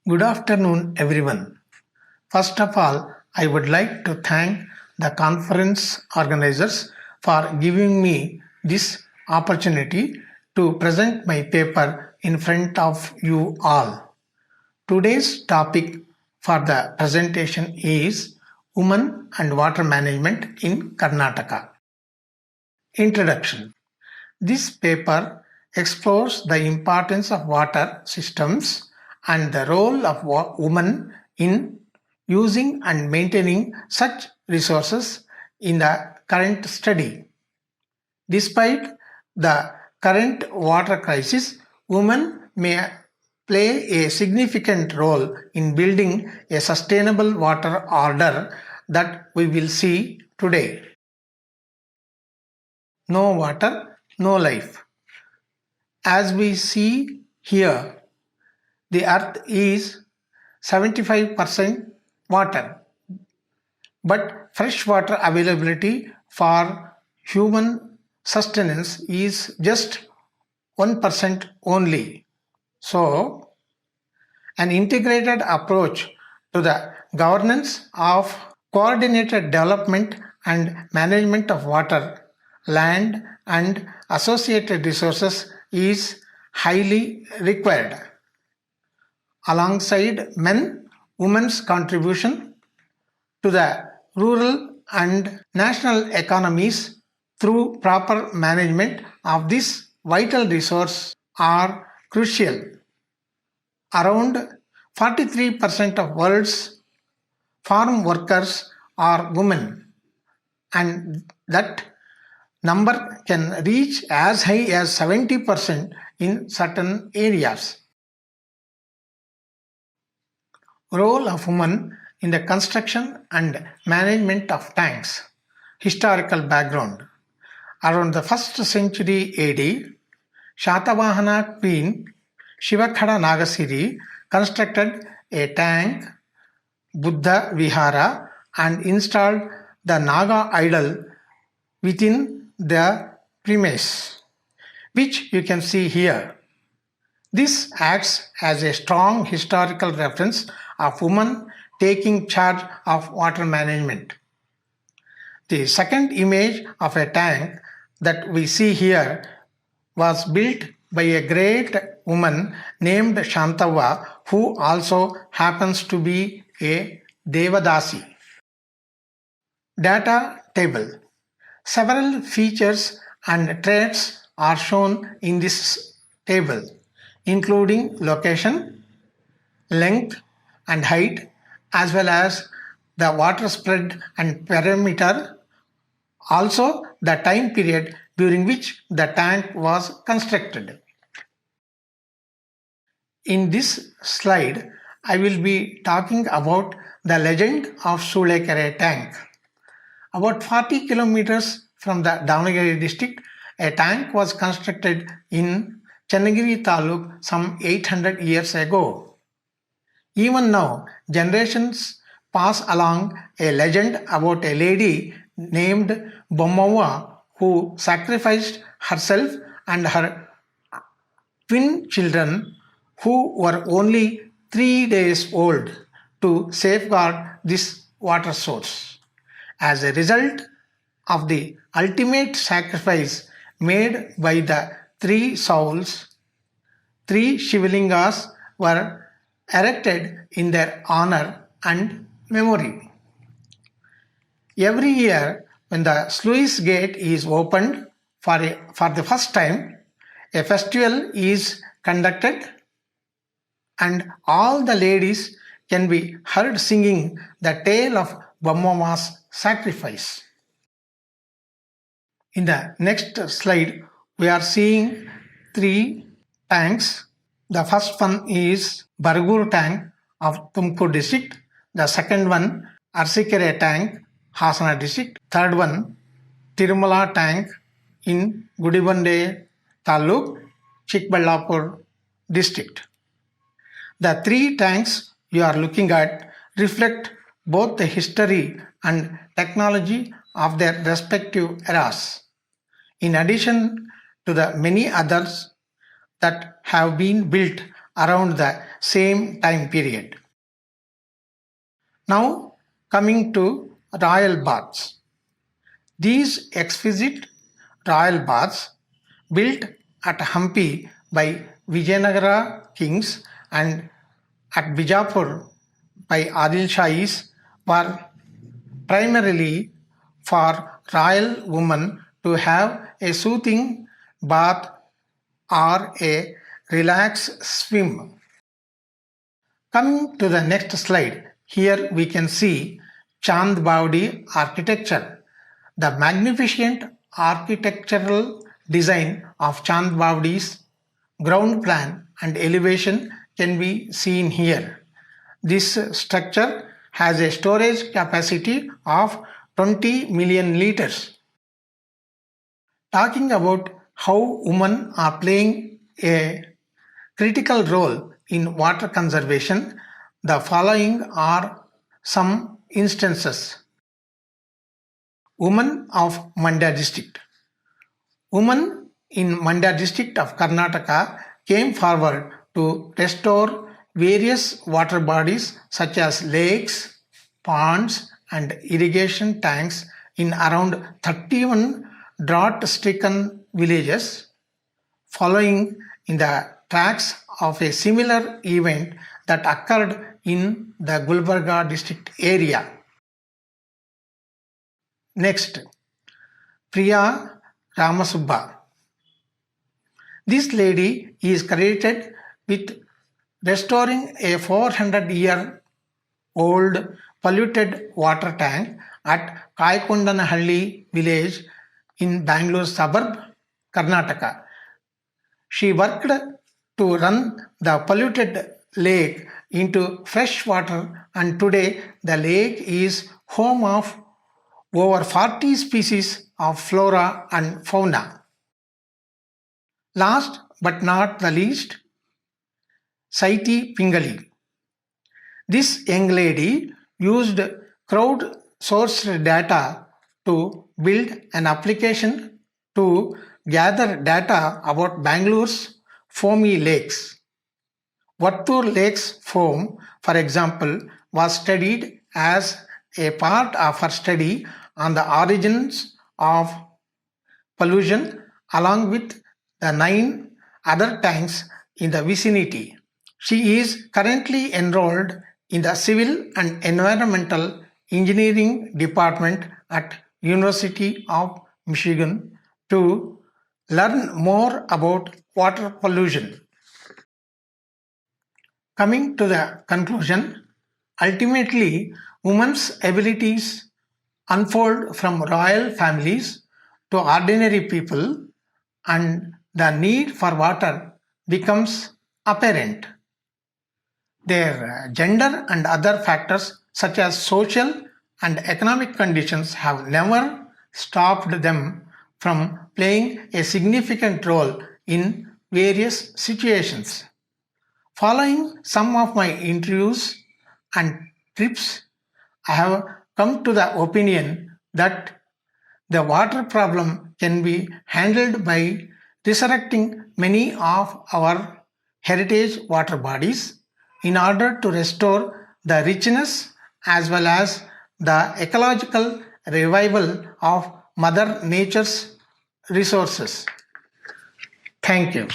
Good afternoon, everyone. First of all, I would like to thank the conference organizers for giving me this opportunity to present my paper in front of you all. Today's topic for the presentation is Women and Water Management in Karnataka. Introduction. This paper explores the importance of water systems and the role of women in using and maintaining such resources in the current study. Despite the current water crisis, women may play a significant role in building a sustainable water order that we will see today. No water, no life. As we see here, the earth is 75% water, but fresh water availability for human sustenance is just 1% only. So, an integrated approach to the governance of coordinated development and management of water, land, and associated resources is highly required. Alongside women's contribution to the rural and national economies through proper management of this vital resource are crucial. Around 43% of world's farm workers are women, and that number can reach as high as 70% in certain areas. Role of women in the construction and management of tanks. Historical background. Around the 1st century AD, Shatavahana queen Shivakhada Nagasiri constructed a tank, Buddha Vihara, and installed the Naga idol within the premise, which you can see here. This acts as a strong historical reference of women taking charge of water management. The second image of a tank that we see here was built by a great woman named Shantava, who also happens to be a Devadasi. Data table. Several features and traits are shown in this table, including location, length and height, as well as the water spread and perimeter, also the time period during which the tank was constructed. In this slide, I will be talking about the legend of Sulekere tank. About 40 kilometers from the Davangere district, a tank was constructed in Channagiri Taluk some 800 years ago. Even now, generations pass along a legend about a lady named Bommava who sacrificed herself and her twin children, who were only 3 days old, to safeguard this water source. As a result of the ultimate sacrifice made by the 3 souls, 3 Shivlingas were erected in their honor and memory. Every year, when the sluice gate is opened for the first time, a festival is conducted and all the ladies can be heard singing the tale of Bommava's sacrifice. In the next slide, we are seeing 3 tanks. The first one is Bargur tank of Tumkur district. The second one, Arsikere tank, Hasana district. Third one, Tirumala tank in Gudibande Taluk, Chikballapur district. The 3 tanks you are looking at reflect both the history and technology of their respective eras, in addition to the many others that have been built around the same time period. Now coming to royal baths. These exquisite royal baths built at Hampi by Vijayanagara kings and at Bijapur by Adil Shahis were primarily for royal women to have a soothing bath or a relaxed swim. Coming to the next slide, here we can see Chand Bavdi architecture. The magnificent architectural design of Chand Bavdi's ground plan and elevation can be seen here. This structure has a storage capacity of 20 million liters. Talking about how women are playing a critical role in water conservation, the following are some instances. Women of Mandya district. Women in Mandya district of Karnataka came forward to restore various water bodies such as lakes, ponds and irrigation tanks in around 31 drought-stricken villages, following in the tracks of a similar event that occurred in the Gulbarga district area. Next, Priya Ramasubba. This lady is credited with restoring a 400-year-old polluted water tank at Kaikondanahalli village in Bangalore suburb, Karnataka. She worked to run the polluted lake into fresh water, and today the lake is home of over 40 species of flora and fauna. Last but not the least, Saiti Pingali. This young lady used crowd-sourced data to build an application to gather data about Bangalore's foamy lakes. Vattur Lake's foam, for example, was studied as a part of her study on the origins of pollution along with the 9 other tanks in the vicinity. She is currently enrolled in the Civil and Environmental Engineering Department at University of Michigan to learn more about water pollution. Coming to the conclusion, ultimately, women's abilities unfold from royal families to ordinary people, and the need for water becomes apparent. Their gender and other factors such as social and economic conditions have never stopped them from playing a significant role in various situations. Following some of my interviews and trips, I have come to the opinion that the water problem can be handled by resurrecting many of our heritage water bodies in order to restore the richness as well as the ecological revival of Mother Nature's resources. Thank you.